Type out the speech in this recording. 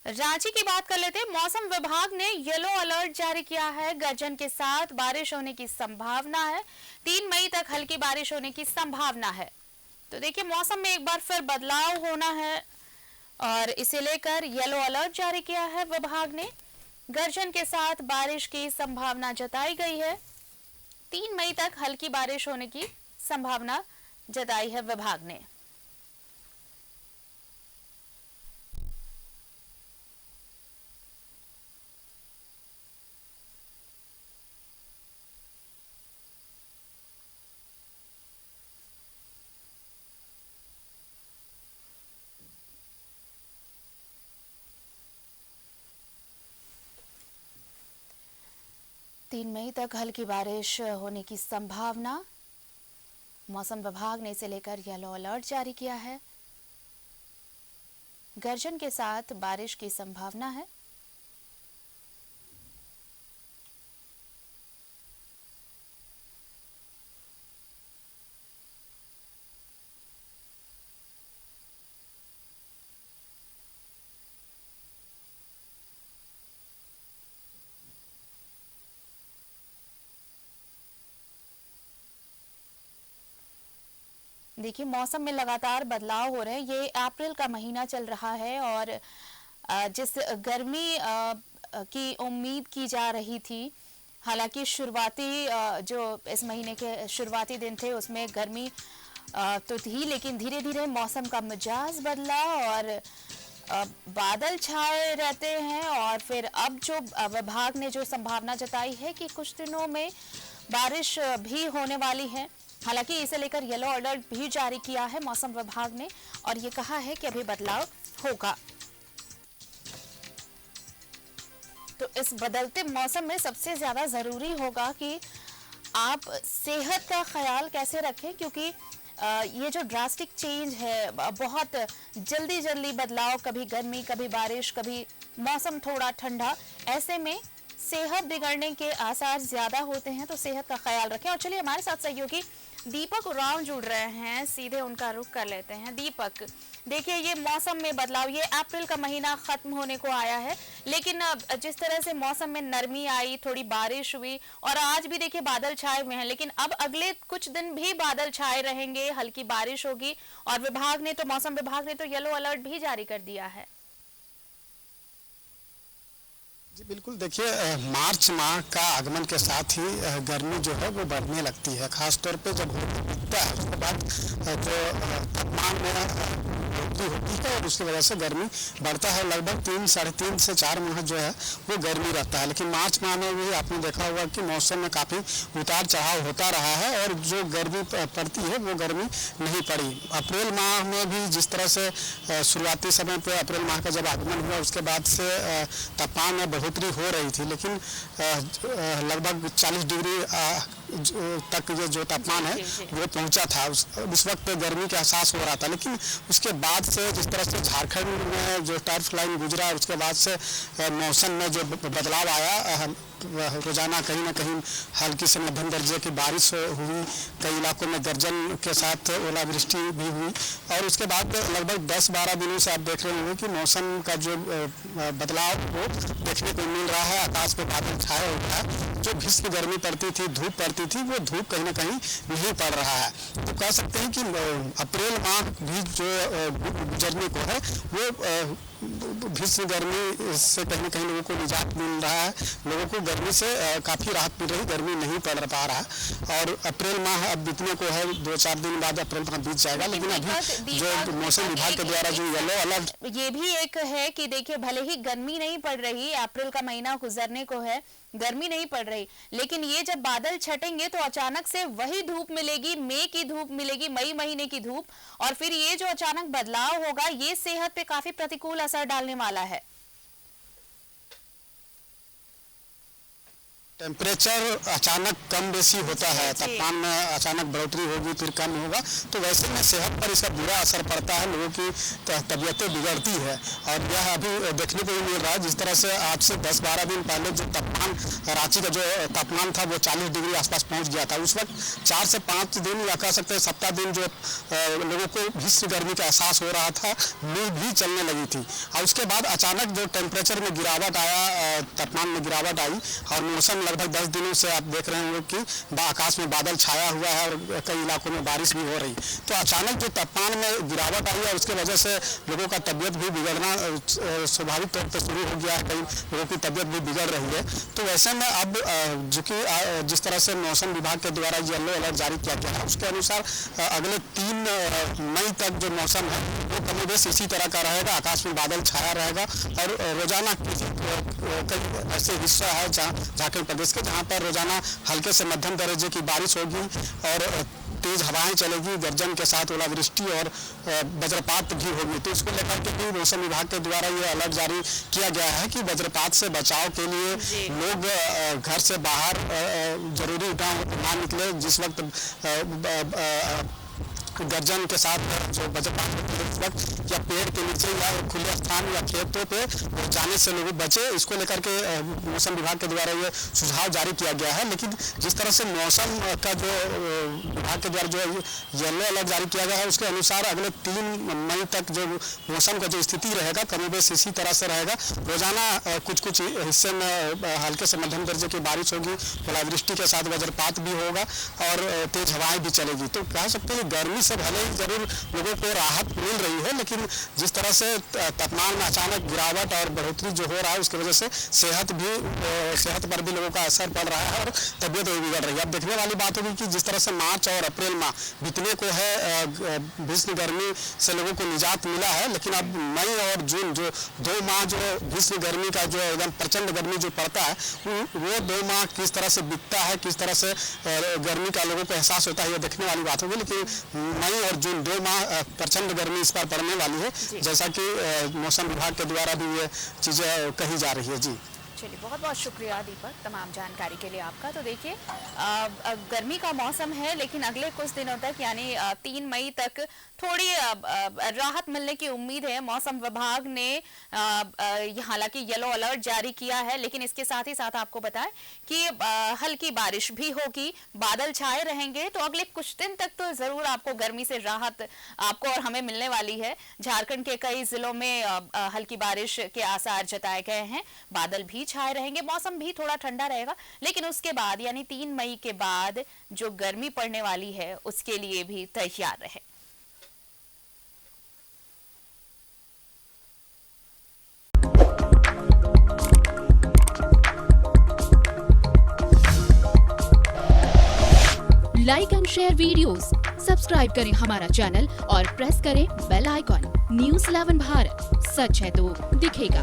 रांची की बात कर लेते हैं। मौसम विभाग ने येलो अलर्ट जारी किया है। गर्जन के साथ बारिश होने की संभावना है। 3 मई तक हल्की बारिश होने की संभावना है। तो देखिए, मौसम में एक बार फिर बदलाव होना है और इसे लेकर येलो अलर्ट जारी किया है विभाग ने। गर्जन के साथ बारिश की संभावना जताई गई है। 3 मई तक हल्की बारिश होने की संभावना जताई है विभाग ने। 3 मई तक हल्की बारिश होने की संभावना। मौसम विभाग ने इसे लेकर येलो अलर्ट जारी किया है। गर्जन के साथ बारिश की संभावना है। देखिए, मौसम में लगातार बदलाव हो रहे हैं। ये अप्रैल का महीना चल रहा है और जिस गर्मी की उम्मीद की जा रही थी, हालांकि शुरुआती जो इस महीने के शुरुआती दिन थे उसमें गर्मी तो थी, लेकिन धीरे धीरे मौसम का मिजाज बदला और बादल छाए रहते हैं। और फिर अब जो विभाग ने जो संभावना जताई है कि कुछ दिनों में बारिश भी होने वाली है। हालांकि इसे लेकर येलो अलर्ट भी जारी किया है मौसम विभाग ने और ये कहा है कि अभी बदलाव होगा। तो इस बदलते मौसम में सबसे ज्यादा जरूरी होगा कि आप सेहत का ख्याल कैसे रखें, क्योंकि ये जो ड्रास्टिक चेंज है, बहुत जल्दी जल्दी बदलाव, कभी गर्मी कभी बारिश कभी मौसम थोड़ा ठंडा, ऐसे में सेहत बिगड़ने के आसार ज्यादा होते हैं। तो सेहत का ख्याल रखें। और चलिए, हमारे साथ सहयोगी दीपक उरांव जुड़ रहे हैं, सीधे उनका रुख कर लेते हैं। दीपक, देखिए, ये मौसम में बदलाव, ये अप्रैल का महीना खत्म होने को आया है, लेकिन अब जिस तरह से मौसम में नरमी आई, थोड़ी बारिश हुई और आज भी देखिए बादल छाए हुए हैं, लेकिन अब अगले कुछ दिन भी बादल छाए रहेंगे, हल्की बारिश होगी और मौसम विभाग ने तो येलो अलर्ट भी जारी कर दिया है। जी बिल्कुल, देखिए मार्च माह का आगमन के साथ ही गर्मी जो है वो बढ़ने लगती है। खास तौर पे जब होली बीतता है उसके बाद जो तापमान में बढ़ोतरी होती है और उसकी वजह से गर्मी बढ़ता है। लगभग 3 साढ़े 3 से 4 माह जो है वो गर्मी रहता है, लेकिन मार्च माह में भी आपने देखा होगा कि मौसम में काफ़ी उतार चढ़ाव होता रहा है और जो गर्मी पड़ती है वो गर्मी नहीं पड़ी। अप्रैल माह में भी जिस तरह से शुरुआती समय पर अप्रैल माह का जब आगमन हुआ उसके बाद से तापमान में बढ़ोतरी हो रही थी, लेकिन लगभग 40 डिग्री तक ये जो तापमान है वो पहुंचा था। उस वक्त गर्मी का एहसास हो रहा था, लेकिन उसके बाद से जिस तरह से झारखंड में जो टर्फ लाइन गुजरा, उसके बाद से मौसम में जो बदलाव आया, रोजाना कहीं ना कहीं हल्की से मध्यम दर्जे की बारिश हुई, कई इलाकों में गर्जन के साथ ओलावृष्टि भी हुई और उसके बाद लगभग 10-12 दिनों से आप देख रहे होंगे कि मौसम का जो बदलाव वो देखने को मिल रहा है। आकाश में बादल छाए हुए हैं, जो भीषण गर्मी पड़ती थी, धूप पड़ती थी, वो धूप कहीं ना कहीं नहीं पड़ रहा है। तो कह सकते हैं कि अप्रैल माह भी जो गुजरने को है वो भीषण गर्मी से कहीं ना कहीं लोगों को निजात मिल रहा है, लोगों को गर्मी से काफ़ी राहत मिल रही, गर्मी नहीं पड़ पा रहा। और अप्रैल माह अब बीतने को है, 2-4 दिन बाद अप्रैल माह बीत जाएगा, लेकिन अभी जो मौसम विभाग के द्वारा जो येलो अलर्ट, ये भी एक है कि देखिए, भले ही गर्मी नहीं पड़ रही, अप्रैल का महीना गुजरने को है, गर्मी नहीं पड़ रही, लेकिन ये जब बादल छटेंगे तो अचानक से वही धूप मिलेगी, मई की धूप मिलेगी, मई महीने की धूप, और फिर ये जो अचानक बदलाव होगा ये सेहत पे काफी प्रतिकूल असर डालने वाला है। टेम्परेचर अचानक कम बेसी होता है, तापमान में अचानक बढ़ोतरी होगी फिर कम होगा, तो वैसे में सेहत पर इसका बुरा असर पड़ता है, लोगों की तबीयतें बिगड़ती है। और यह अभी देखने को भी मिल रहा है, जिस तरह से आज से 10-12 दिन पहले जो तापमान रांची का जो तापमान था वो 40 डिग्री आसपास पहुंच गया था। उस वक्त 4 से 5 दिन या कह सकते हैं सप्ताह दिन जो लोगों को भीषण गर्मी का एहसास हो रहा था, लू भी चलने लगी थी। और उसके बाद अचानक जो टेम्परेचर में गिरावट आया, तापमान में गिरावट आई और मौसम लगभग 10 दिनों से आप देख रहे होंगे कि आकाश में बादल छाया हुआ है और कई इलाकों में बारिश भी हो रही। तो अचानक जो तापमान में गिरावट आई है उसके वजह से लोगों का तबीयत भी बिगड़ना स्वाभाविक तौर पर शुरू हो गया है, कई लोगों की तबीयत भी बिगड़ रही है। तो वैसे में अब जो कि जिस तरह से मौसम विभाग के द्वारा येलो अलर्ट जारी किया गया है उसके अनुसार अगले 3 मई तक जो मौसम है वो कमोबेश इसी तरह का रहेगा, आकाश में बादल छाया रहेगा और रोजाना कई ऐसे हिस्सा है झारखंड प्रदेश के जहाँ पर रोजाना हल्के से मध्यम दर्जे की बारिश होगी और तेज हवाएं चलेगी, गर्जन के साथ ओलावृष्टि और वज्रपात भी होगी। तो इसको लेकर के भी मौसम विभाग के द्वारा ये अलर्ट जारी किया गया है कि वज्रपात से बचाव के लिए लोग घर से बाहर जरूरी उपाय ना निकले। जिस वक्त गर्जन के साथ जो वज्रपात होती है उस वक्त या पेड़ के नीचे या खुले स्थान या खेतों पे जाने से लोग बचे, इसको लेकर के मौसम विभाग के द्वारा ये सुझाव जारी किया गया है। लेकिन जिस तरह से मौसम का जो विभाग के द्वारा जो येलो अलर्ट जारी किया गया है उसके अनुसार अगले 3 मई तक जो मौसम का जो स्थिति रहेगा कमोबेश इसी तरह से रहेगा। रोजाना कुछ हिस्से में हल्के से मध्यम दर्जे की बारिश होगी, ओलावृष्टि के साथ वज्रपात भी होगा और तेज हवाएं भी चलेगी। तो कह सकते हैं गर्मी से भले ही जरूर लोगों को राहत मिल रही है, लेकिन जिस तरह से तापमान में अचानक गिरावट और बढ़ोतरी जो हो रहा है उसकी वजह से सेहत पर भी लोगों का असर पड़ रहा है और तबीयत भी बिगड़ रही है। अब देखने वाली बात होगी कि जिस तरह से मार्च और अप्रैल माह बीतने को है, भीषण गर्मी से लोगों को निजात मिला है, लेकिन अब मई और जून जो 2 माह जो भीषण गर्मी का जो एकदम प्रचंड गर्मी जो पड़ता है वो 2 माह किस तरह से बीतता है, किस तरह से गर्मी का लोगों को एहसास होता है, ये देखने वाली बात होगी। लेकिन मई और जून 2 माह प्रचंड गर्मी इस पर पड़ने वाली है, जैसा कि मौसम विभाग के द्वारा भी ये चीजें कही जा रही है। जी चलिए, बहुत बहुत शुक्रिया दीपक तमाम जानकारी के लिए आपका। तो देखिए गर्मी का मौसम है, लेकिन अगले कुछ दिनों तक यानी 3 मई तक थोड़ी राहत मिलने की उम्मीद है। मौसम विभाग ने हालांकि येलो अलर्ट जारी किया है, लेकिन इसके साथ ही साथ आपको बताएं कि हल्की बारिश भी होगी, बादल छाए रहेंगे। तो अगले कुछ दिन तक तो जरूर आपको गर्मी से राहत आपको और हमें मिलने वाली है। झारखंड के कई जिलों में हल्की बारिश के आसार जताए गए हैं, बादल भी छाए रहेंगे, मौसम भी थोड़ा ठंडा रहेगा। लेकिन उसके बाद यानी 3 मई के बाद जो गर्मी पड़ने वाली है उसके लिए भी तैयार रहे। Like and share videos, subscribe करें हमारा चैनल और प्रेस करें बेल आइकॉन। न्यूज़ 11 भारत, सच है तो दिखेगा।